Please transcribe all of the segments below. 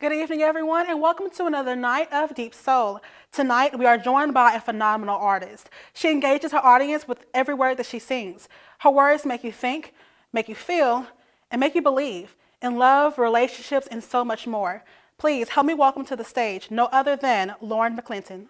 Good evening, everyone, and welcome to another night of Deep Soul. Tonight, we are joined by a phenomenal artist. She engages her audience with every word that she sings. Her words make you think, make you feel, and make you believe in love, relationships, and so much more. Please help me welcome to the stage no other than Lauren McClinton.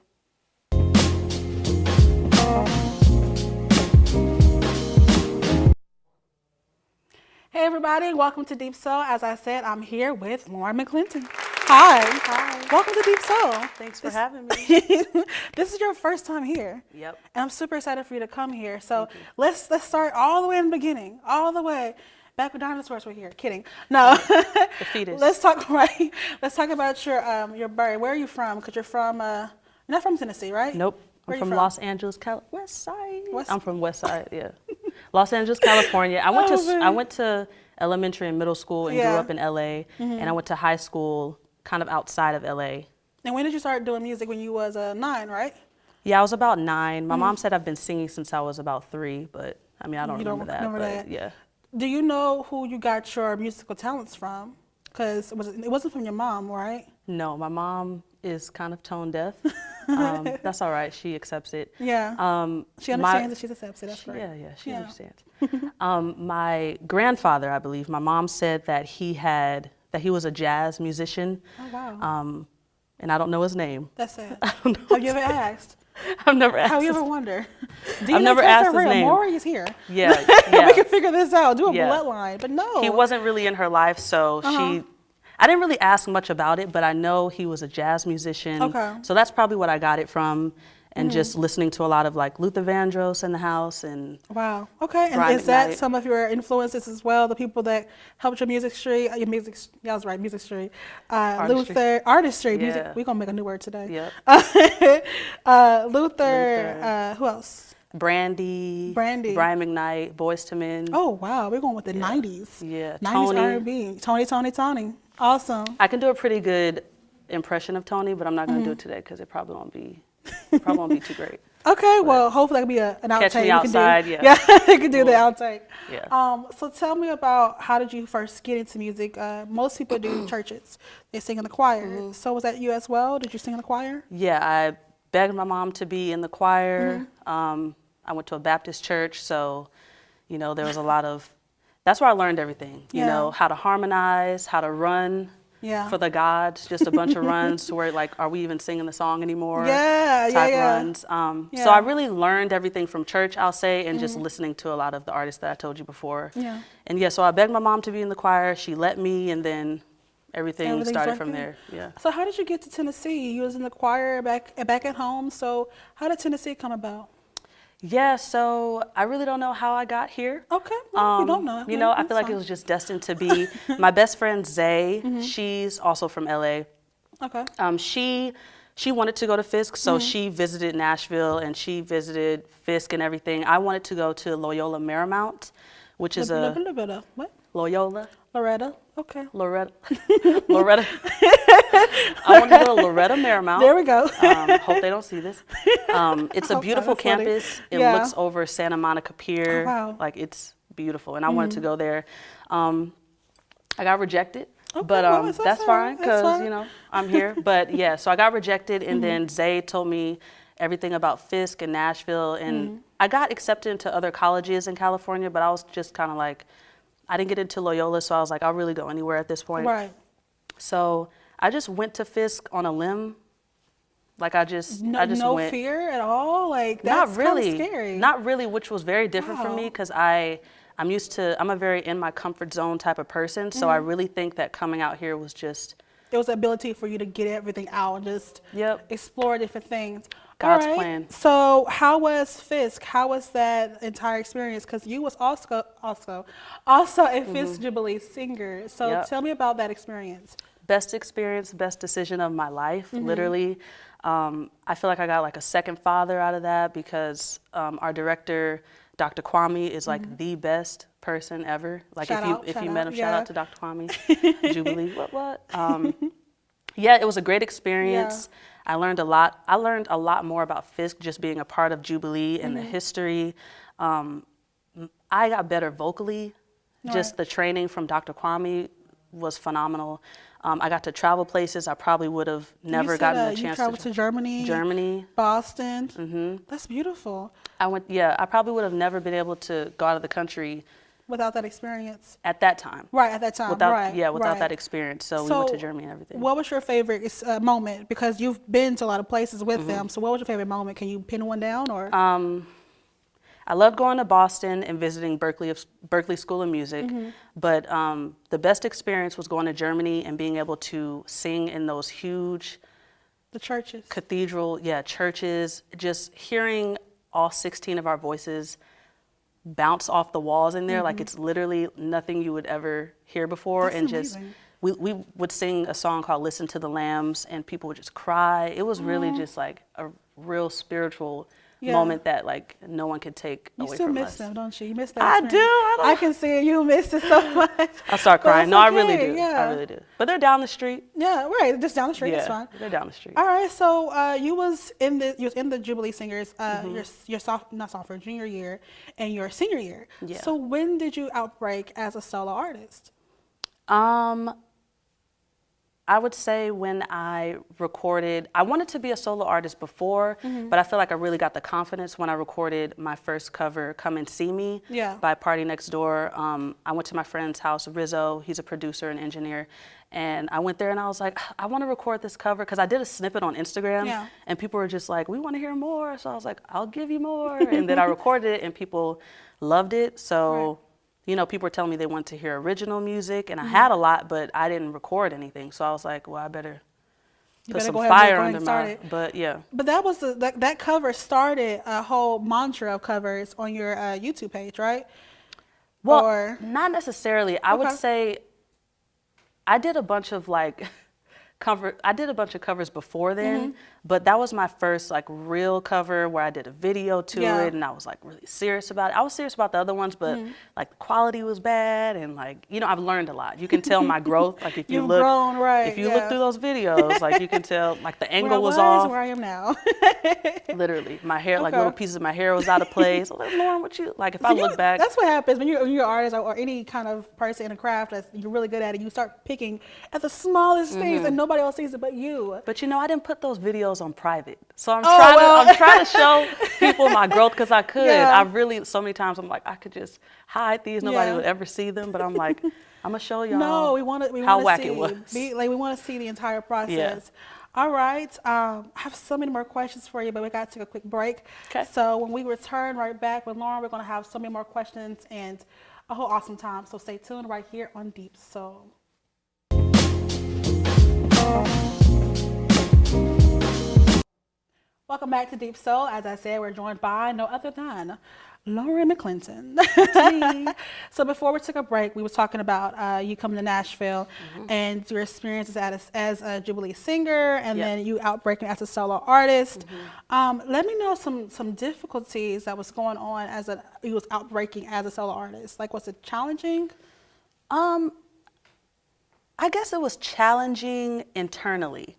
Hey everybody, welcome to Deep Soul. As I said, I'm here with Lauren McClinton. Hi. Hi. Welcome to Deep Soul. Thanks for having me. This is your first time here. Yep. And I'm super excited for you to come here. So let's start all the way in the beginning, all the way back when dinosaurs were here. Kidding. No. The fetus. Let's talk about your birth. Where are you from? Because you're not from Tennessee, right? Nope. Where I'm you from Los Angeles, West Side. West- I'm from West Side, yeah. Los Angeles, California. I went to elementary and middle school and grew up in LA, and I went to high school kind of outside of LA. And when did you start doing music? When you was 9, right? Yeah, I was about 9. My mom said I've been singing since I was about 3, but I mean, I don't remember that. Yeah. Do you know who you got your musical talents from? Because it wasn't from your mom, right? No, my mom is kind of tone deaf. That's all right. She accepts it. Yeah. She understands that she accepts it. That's great. Yeah, she understands. My grandfather, I believe, my mom said that he was a jazz musician. Oh, wow. And I don't know his name. That's it. I don't know. Have you ever asked? I've never asked. Have you ever wondered? I've never asked his name. Maury's here. Yeah. We can figure this out. Do a bloodline. But no. He wasn't really in her life, so I didn't really ask much about it, but I know he was a jazz musician. Okay. So that's probably what I got it from, and just listening to a lot of like Luther Vandross in the house and. Wow. Okay. And Brian is that McKnight. some of your influences as well? The people that helped your music street, Yeah, I was right. Music street. Artistry. Yeah. Music. We're gonna make a new word today. Yep. Luther. Who else? Brandy. Brian McKnight. Boys to Men. Oh wow, we're going with the 90s. Yeah. 90s R&B. Tony. Awesome. I can do a pretty good impression of Tony, but I'm not going to do it today because it probably won't be too great. Okay, well, hopefully that could be an outtake. Catch me outside, yeah. Yeah, you can do the outtake. Yeah. So tell me about how did you first get into music? Most people do churches. They sing in the choir. So was that you as well? Did you sing in the choir? Yeah, I begged my mom to be in the choir. I went to a Baptist church, so, there was a lot of, that's where I learned everything, how to harmonize, how to run. Yeah. For the gods, just a bunch of runs to where like, are we even singing the song anymore? Runs. So I really learned everything from church, I'll say, and just listening to a lot of the artists that I told you before. Yeah. And so I begged my mom to be in the choir. She let me, and then everything started from there. Yeah. So how did you get to Tennessee? You was in the choir back at home. So how did Tennessee come about? Yeah, so I really don't know how I got here. Okay, well, you don't know. I feel like it was just destined to be. My best friend Zay, she's also from LA. Okay. She wanted to go to Fisk, so she visited Nashville and she visited Fisk and everything. I wanted to go to Loyola Marymount, which is what? Loyola. Loretta. Okay. Loretta. I want to go to Loretta Marymount. There we go. Hope they don't see this. It's a beautiful campus. It looks over Santa Monica Pier. Oh, wow. Like it's beautiful, and I wanted to go there. I got rejected, okay, but well, that's fine because I'm here. But yeah, so I got rejected, and then Zay told me everything about Fisk and Nashville, and I got accepted into other colleges in California, but I was just kind of like, I didn't get into Loyola, so I was like, I'll really go anywhere at this point. Right. So I just went to Fisk on a limb. Like I just went. No fear at all? Like that's kind of scary. Not really, which was very different for me because I'm a very in my comfort zone type of person. So I really think that coming out here was just. It was the ability for you to get everything out and just explore different things. God's plan. So how was Fisk? How was that entire experience? Because you was also a Fisk Jubilee singer. So tell me about that experience. Best experience, best decision of my life, literally. I feel like I got like a second father out of that because our director, Dr. Kwame, is like the best person ever. Like if you met him, shout out to Dr. Kwame. Jubilee, what? Yeah, it was a great experience. Yeah. I learned a lot. I learned a lot more about Fisk just being a part of Jubilee and the history. I got better vocally. Just the training from Dr. Kwame was phenomenal. I got to travel places I probably would have never gotten a chance to. You traveled to Germany. Germany. Boston. Mm-hmm. That's beautiful. I probably would have never been able to go out of the country without that experience. At that time. Right, at that time. Without that experience. So we went to Germany and everything. What was your favorite moment? Because you've been to a lot of places with them. So what was your favorite moment? Can you pin one down or? I loved going to Boston and visiting Berklee School of Music, but the best experience was going to Germany and being able to sing in those huge churches, churches, just hearing all 16 of our voices bounce off the walls in there like it's literally nothing you would ever hear before. That's and amazing. Just we would sing a song called Listen to the Lambs and people would just cry. It was really just like a real spiritual moment that like no one could take away from us. You still miss them, don't you? You miss that experience. I do. I can see it. You miss it so much. I start crying. No, okay. I really do. Yeah. I really do. But they're down the street. Yeah, right. Just down the street. That's fine. They're down the street. All right. So you was in the Jubilee Singers your junior year and your senior year. Yeah. So when did you outbreak as a solo artist? I would say when I recorded, I wanted to be a solo artist before, but I feel like I really got the confidence when I recorded my first cover, Come and See Me, by Party Next Door. I went to my friend's house, Rizzo, he's a producer and engineer, and I went there and I was like, I want to record this cover, because I did a snippet on Instagram, and people were just like, we want to hear more, so I was like, I'll give you more, and then I recorded it and people loved it, so... You know, people were telling me they wanted to hear original music, and I had a lot, but I didn't record anything. So I was like, well, I better put some fire under my, but yeah. But that was that cover started a whole mantra of covers on your YouTube page, right? Well, not necessarily. I would say I did a bunch of like covers before then, but that was my first like real cover where I did a video to it, and I was like really serious about it. I was serious about the other ones, but like the quality was bad, and like, you know, I've learned a lot. You can tell my growth, like if you look through those videos, like you can tell like the angle was off. Where I am now. Literally, my hair, like little pieces of my hair was out of place. I was like, Lauren, what you like? If I look back, that's what happens when you're an artist or any kind of person in a craft that you're really good at it. You start picking at the smallest things, and nobody else sees it but you. But you know, I didn't put those videos on private, so I'm trying to show people my growth, because I could. I really, so many times I'm like, I could just hide these, nobody would ever see them, but I'm like, I'm gonna show y'all. No, we want to how whack it was. We want to see the entire process. All right, I have so many more questions for you, but we got to take a quick break. Okay. So when we return right back with Lauren, we're gonna have so many more questions and a whole awesome time. So stay tuned right here on Deep Soul. Welcome back to Deep Soul. As I said, we're joined by no other than Lauren McClinton. So before we took a break, we were talking about you coming to Nashville and your experiences as a Jubilee singer, and then you outbreaking as a solo artist. Let me know some difficulties that was going on as you was outbreaking as a solo artist. Like, was it challenging? I guess it was challenging internally.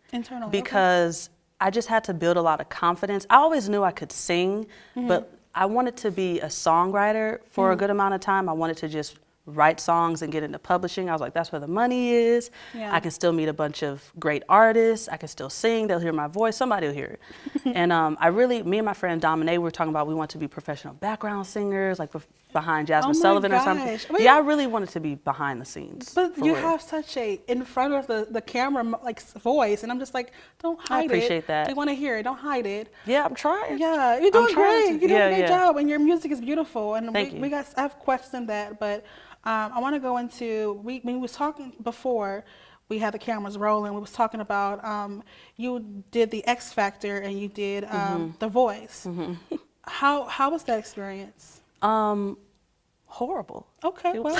Because I just had to build a lot of confidence. I always knew I could sing, but I wanted to be a songwriter for a good amount of time. I wanted to just write songs and get into publishing. I was like, that's where the money is. I can still meet a bunch of great artists. I can still sing. They'll hear my voice. Somebody will hear it. And me and my friend Dominique, we were talking about we want to be professional background singers, like behind Jasmine Sullivan or something. I mean, I really wanted to be behind the scenes. But you have such a in front of the camera like voice, and I'm just like, don't hide it. I appreciate that. They want to hear it. Don't hide it. Yeah, I'm trying. Yeah, you're doing great. You're doing a great job, and your music is beautiful. And Thank you. I have questions on that, but I want to go into when we was talking before we had the cameras rolling. We was talking about you did the X Factor and you did The Voice. How was that experience? Horrible. Okay, well,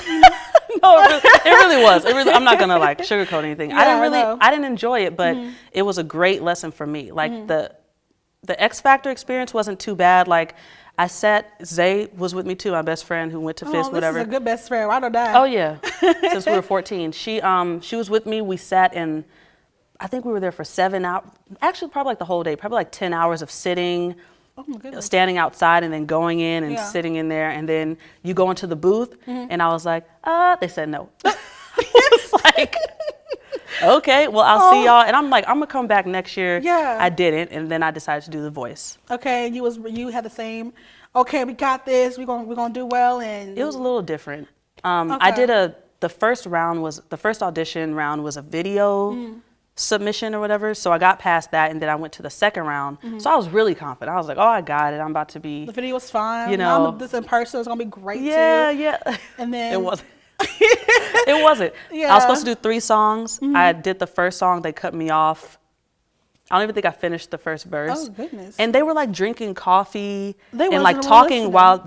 no, it really was. I'm not gonna like sugarcoat anything. I didn't enjoy it, but it was a great lesson for me. Like the X Factor experience wasn't too bad. Like Zay was with me too, my best friend who went to FISC, whatever. This is a good best friend. I know that. Oh yeah, since we were 14. She was with me. We sat in, I think we were there for 7 hours. Actually, probably like the whole day. Probably like 10 hours of sitting. Oh my goodness. Standing outside and then going in and sitting in there, and then you go into the booth, and I was like, they said no. It's like, okay, well, I'll see y'all. And I'm like, I'm going to come back next year. Yeah. I didn't. And then I decided to do The Voice. Okay, and you had the same, okay, we got this, we're gonna do well. And It was a little different. Okay. I did the first audition round was a video submission or whatever. So I got past that, and then I went to the second round. So I was really confident. I was like, oh, I got it. I'm about to be. The video was fine. You know, now this in person is gonna be great too. Yeah. And then It wasn't. It wasn't. Yeah. I was supposed to do 3 songs. I did the first song. They cut me off. I don't even think I finished the first verse. Oh goodness. And they were like drinking coffee They and like wasn't talking listening. while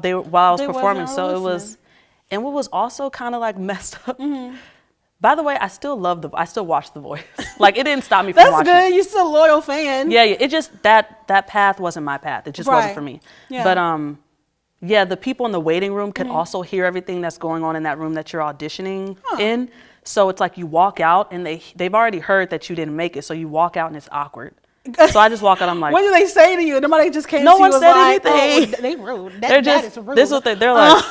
I was They performing. wasn't So it was, listening. and what was also kind of like messed up. By the way, I still watch The Voice. Like, it didn't stop me from That's watching. good. You're still a loyal fan. Yeah. It just that path wasn't my path. It just wasn't Right. for me. Yeah. But yeah, the people in the waiting room could also hear everything that's going on in that room that you're auditioning in. So it's like you walk out and they've already heard that you didn't make it. So you walk out and it's awkward. So I just walk out. I'm like, What do they say to you? Nobody just came No to you one and was said like, anything. Oh, they rude. they're That just is rude. this is what they're like.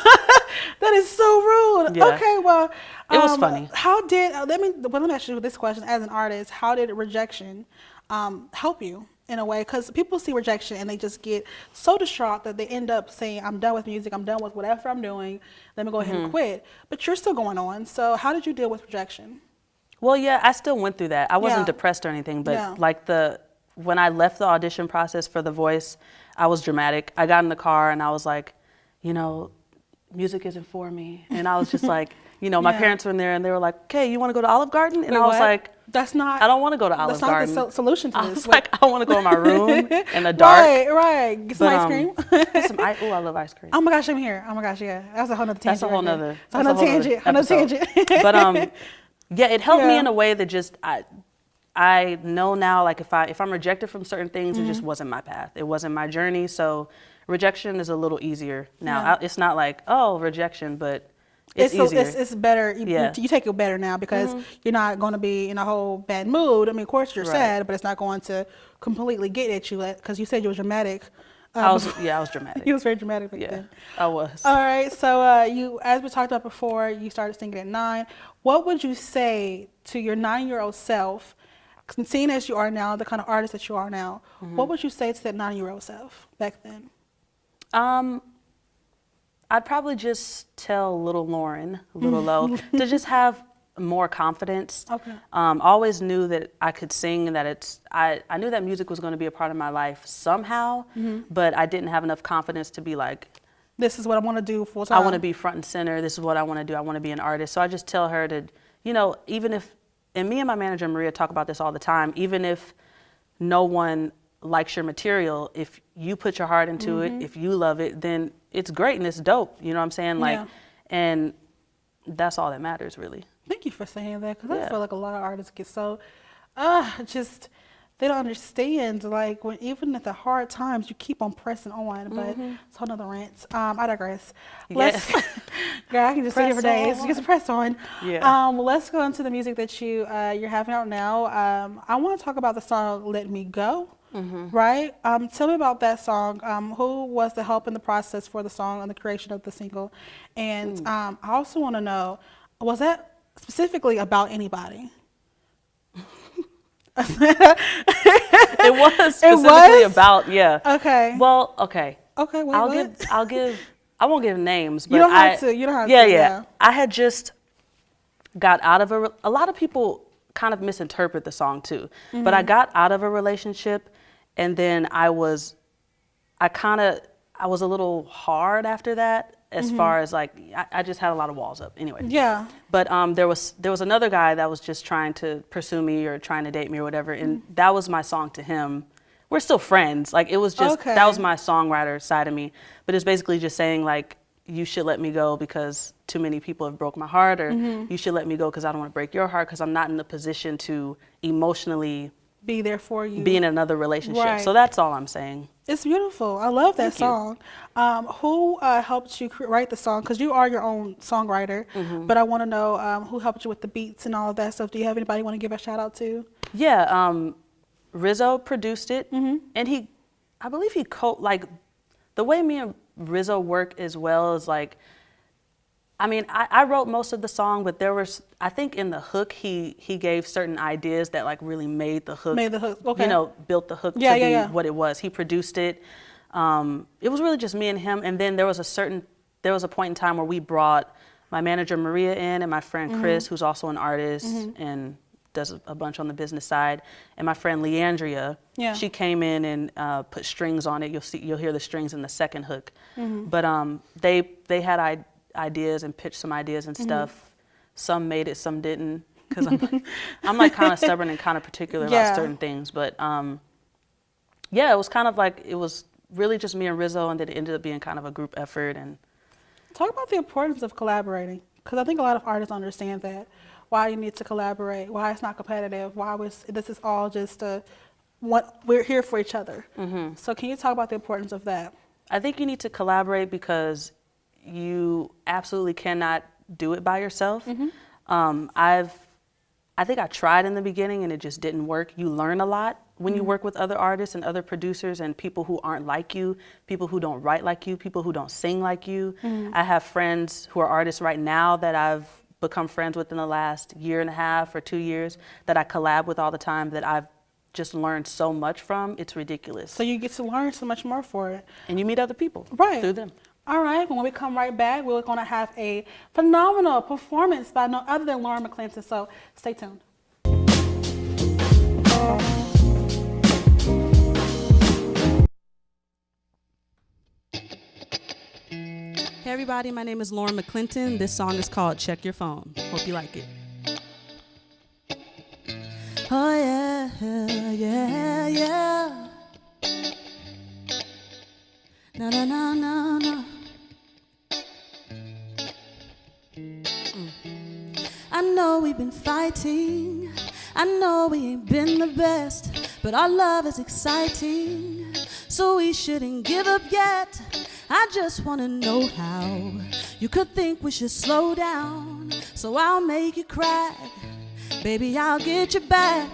That is so rude. Yeah. Okay, well, It was funny. How did let me ask you this question as an artist? How did rejection help you in a way? Because people see rejection and they just get so distraught that they end up saying, "I'm done with music. I'm done with whatever I'm doing. Let me go ahead and quit." But you're still going on. So how did you deal with rejection? Well, yeah, I still went through that. I wasn't Yeah. depressed or anything, but Yeah. like when I left the audition process for The Voice, I was dramatic. I got in the car and I was like, music isn't for me. And I was just like, my Yeah. parents were in there and they were like, okay, you want to go to Olive Garden? And Wait, I was what? like, That's not. I don't want to go to Olive That's not Garden. the solution to I this. was like, I want to go in my room in the dark. Right. Get some ice cream. Ooh, I love ice cream. Oh my gosh, I'm here. Oh my gosh, yeah. That's a whole nother tangent. That's a whole right there. nother. It's a whole nother tangent. Whole nother episode. tangent. But yeah, it helped me Yeah. in a way that just I know now, like if I'm rejected from certain things, it just wasn't my path. It wasn't my journey. So rejection is a little easier now. Yeah. It's not like, oh, rejection, but it's easier. It's better. Yeah. You take it better now because you're not going to be in a whole bad mood. I mean, of course you're Right. sad, but it's not going to completely get at you because you said you were dramatic. I was dramatic. You was very dramatic back Yeah, then. I was. All right. So you, as we talked about before, you started singing at 9. What would you say to your 9-year-old self? Seeing as you are now, the kind of artist that you are now, what would you say to that 9-year-old self back then? I'd probably just tell little Lauren, little Lo, to just have more confidence. Okay. Always knew that I could sing, that I knew that music was going to be a part of my life somehow, but I didn't have enough confidence to be like, This is what I want to do full time. I want to be front and center. This is what I want to do. I want to be an artist. So I just tell her to, even if, and me and my manager Maria talk about this all the time, even if no one likes your material, if you put your heart into it, if you love it, then it's great and it's dope. You know what I'm saying? Like, Yeah. and that's all that matters, really. Thank you for saying that because I Yeah. feel like a lot of artists get so, just they don't understand. Like when even at the hard times, you keep on pressing on. But it's a whole nother rant. I digress. Let's, girl, I can just sit here for Press days. on. Just press on. Yeah. Let's go into the music that you're having out now. I want to talk about the song "Let Me Go." Right? Tell me about that song. Who was the help in the process for the song and the creation of the single? And I also want to know, was that specifically about anybody? It was specifically about, yeah. Okay. Well, okay. Okay. Wait, I won't give names, but You don't have to. You don't have yeah, to. yeah. I had just got out of a lot of people kind of misinterpret the song too, but I got out of a relationship and then I was a little hard after that as far as like, I just had a lot of walls up anyway. Yeah. But there was another guy that was just trying to pursue me or trying to date me or whatever, and that was my song to him. We're still friends. Like it was just, Okay. that was my songwriter side of me. But it's basically just saying like, you should let me go because too many people have broke my heart, or you should let me go because I don't want to break your heart because I'm not in a position to emotionally Be there for you. be in another relationship. Right. So that's all I'm saying. It's beautiful. I love that Thank you. song. Who helped you write the song? Because you are your own songwriter, but I want to know who helped you with the beats and all of that stuff. Do you have anybody you want to give a shout out to? Yeah, Rizzo produced it, and I believe he like the way me and Rizzo work as well is like I mean, I wrote most of the song, but there was, I think in the hook, he gave certain ideas that like really made the hook, Okay. you know, built the hook to be what it was. He produced it. It was really just me and him. And then there was a point in time where we brought my manager Maria in and my friend Chris, who's also an artist and does a bunch on the business side, and my friend Leandria. She came in and put strings on it. You'll hear the strings in the second hook. But they had ideas and pitched some ideas and stuff. Some made it, some didn't, because I'm like kind of stubborn and kind of particular about certain things. But yeah, it was kind of like, it was really just me and Rizzo, and then it ended up being kind of a group effort. And talk about the importance of collaborating, because I think a lot of artists understand that, why you need to collaborate, why it's not competitive, this is all just we're here for each other. So can you talk about the importance of that? I think you need to collaborate because you absolutely cannot do it by yourself. I think I tried in the beginning and it just didn't work. You learn a lot when you work with other artists and other producers and people who aren't like you, people who don't write like you, people who don't sing like you. I have friends who are artists right now that I've become friends with in the last year and a half or 2 years that I collab with all the time, that I've just learned so much from. It's ridiculous. So you get to learn so much more for it. And you meet other people through them. All right, when we come right back, we're going to have a phenomenal performance by no other than Lauren McClinton, so stay tuned. Hey everybody, my name is Lauren McClinton. This song is called Check Your Phone. Hope you like it. Oh yeah, yeah, yeah. No, no, no, no, no. I know we've been fighting, I know we ain't been the best, but our love is exciting, so we shouldn't give up yet. I just wanna know how you could think we should slow down, so I'll make you cry. Baby, I'll get you back,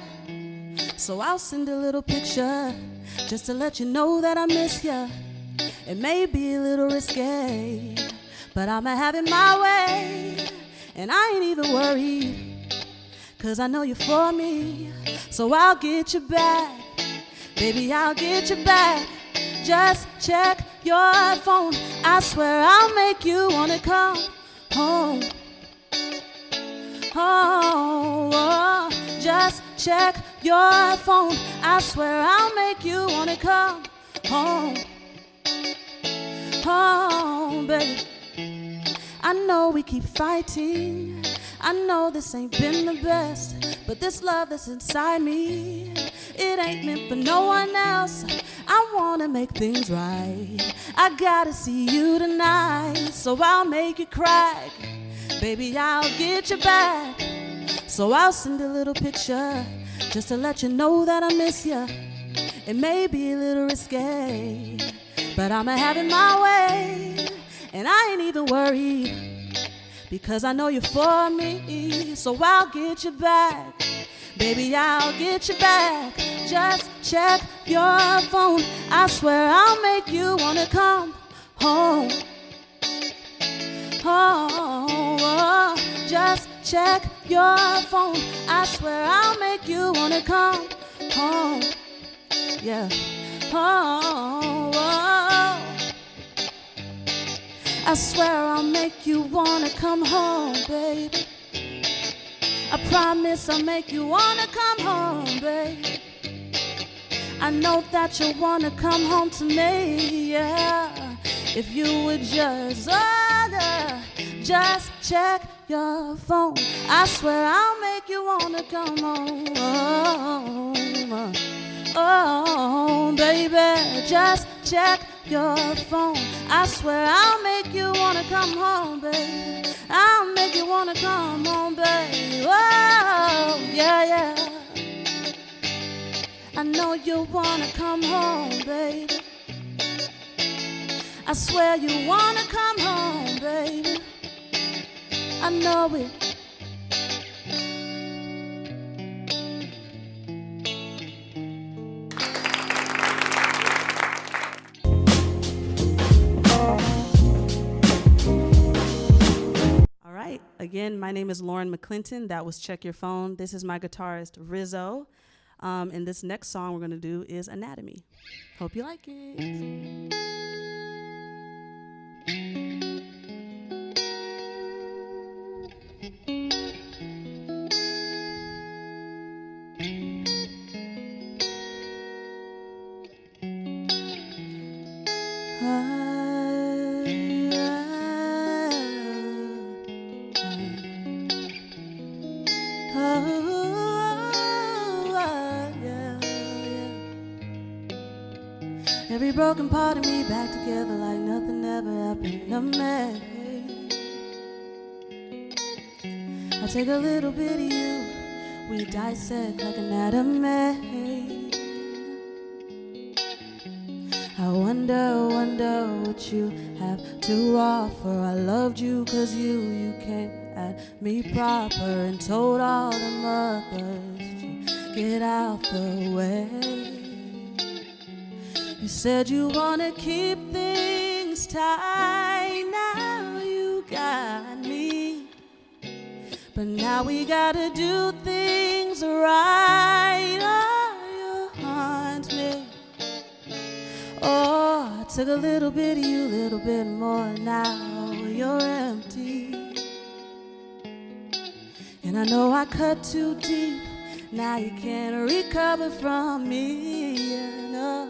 so I'll send a little picture just to let you know that I miss you. It may be a little risque, but I'ma have it my way. And I ain't even worried, 'cause I know you're for me. So I'll get you back, baby, I'll get you back. Just check your phone, I swear I'll make you wanna come home. Oh, just check your phone, I swear I'll make you wanna come home. Oh, baby, I know we keep fighting, I know this ain't been the best, but this love that's inside me, it ain't meant for no one else. I wanna make things right, I gotta see you tonight, so I'll make you cry. Baby, I'll get you back, so I'll send a little picture just to let you know that I miss you. It may be a little risque, but I'ma have it my way. And I ain't even worried, because I know you're for me. So I'll get you back, baby, I'll get you back. Just check your phone, I swear I'll make you wanna come home. Oh, just check your phone, I swear I'll make you wanna come home. Yeah. Oh, I swear I'll make you wanna come home, baby. I promise I'll make you wanna come home, baby. I know that you wanna come home to me, yeah. If you would just check your phone, I swear I'll make you wanna come home. Oh, baby, just check your phone, I swear I'll make you wanna come home, baby. I'll make you wanna come home, baby. Oh, yeah, yeah. I know you wanna come home, baby. I swear you wanna come home, baby. I know it. Again, my name is Lauren McClinton. That was Check Your Phone. This is my guitarist, Rizzo. And this next song we're going to do is Anatomy. Hope you like it. Every broken part of me back together like nothing ever happened to me. I take a little bit of you, we dissect like anatomy. I wonder what you have to offer. I loved you cause you came at me proper and told all the mothers to get out the way. You said you wanna keep things tight, now you got me. But now we gotta do things right, oh, you haunt me. Oh, I took a little bit of you, little bit more, now you're empty. And I know I cut too deep, now you can't recover from me, no.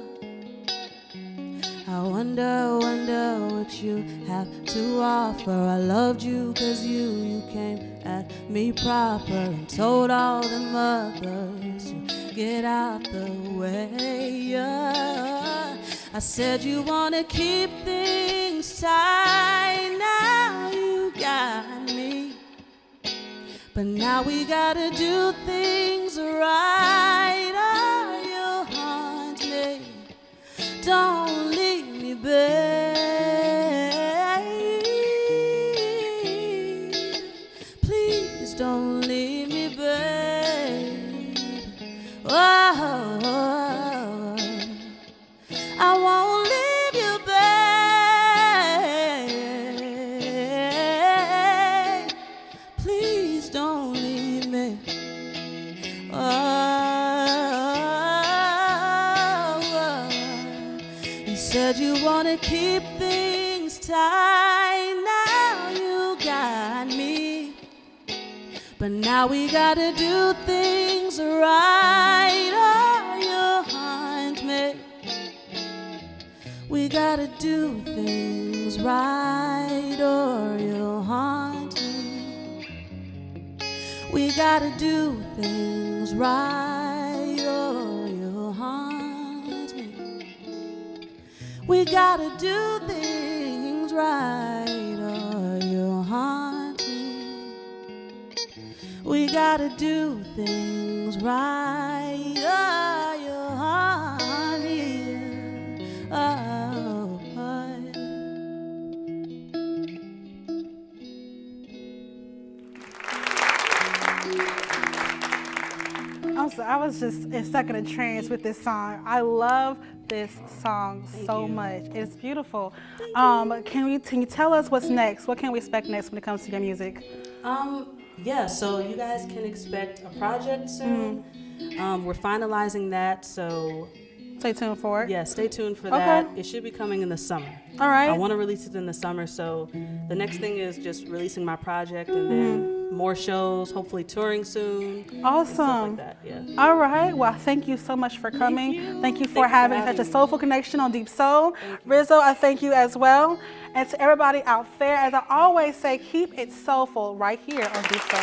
I wonder what you have to offer. I loved you cause you came at me proper and told all the mothers to get out the way. Yeah. I said you wanna keep things tight, now you got me. But now we gotta do things right, oh, you haunt me. Don't leave me, babe. Please don't leave me, babe. Oh, I won't leave you, babe. Please don't leave me. Said you wanna keep things tight, now you got me. But now we gotta do things right, oh, you haunt me. We gotta do things right or you'll haunt me. We gotta do things right or you'll haunt me. We gotta do things right or you'll haunt me. We gotta do things right or you'll haunt me. Oh, I was just stuck in a trance with this song. I love this song so much. It's beautiful. Can you tell us what's next? What can we expect next when it comes to your music? Yeah, so you guys can expect a project soon. We're finalizing that, so stay tuned for it. Yeah, stay tuned for that. It should be coming in the summer. All right. I want to release it in the summer, so the next thing is just releasing my project and then more shows, hopefully touring soon. Awesome. Stuff like that, yeah. All right. Well, thank you so much for coming. Thank you for having such a soulful connection on Deep Soul. Rizzo, I thank you as well. And to everybody out there, as I always say, keep it soulful right here on Deep Soul.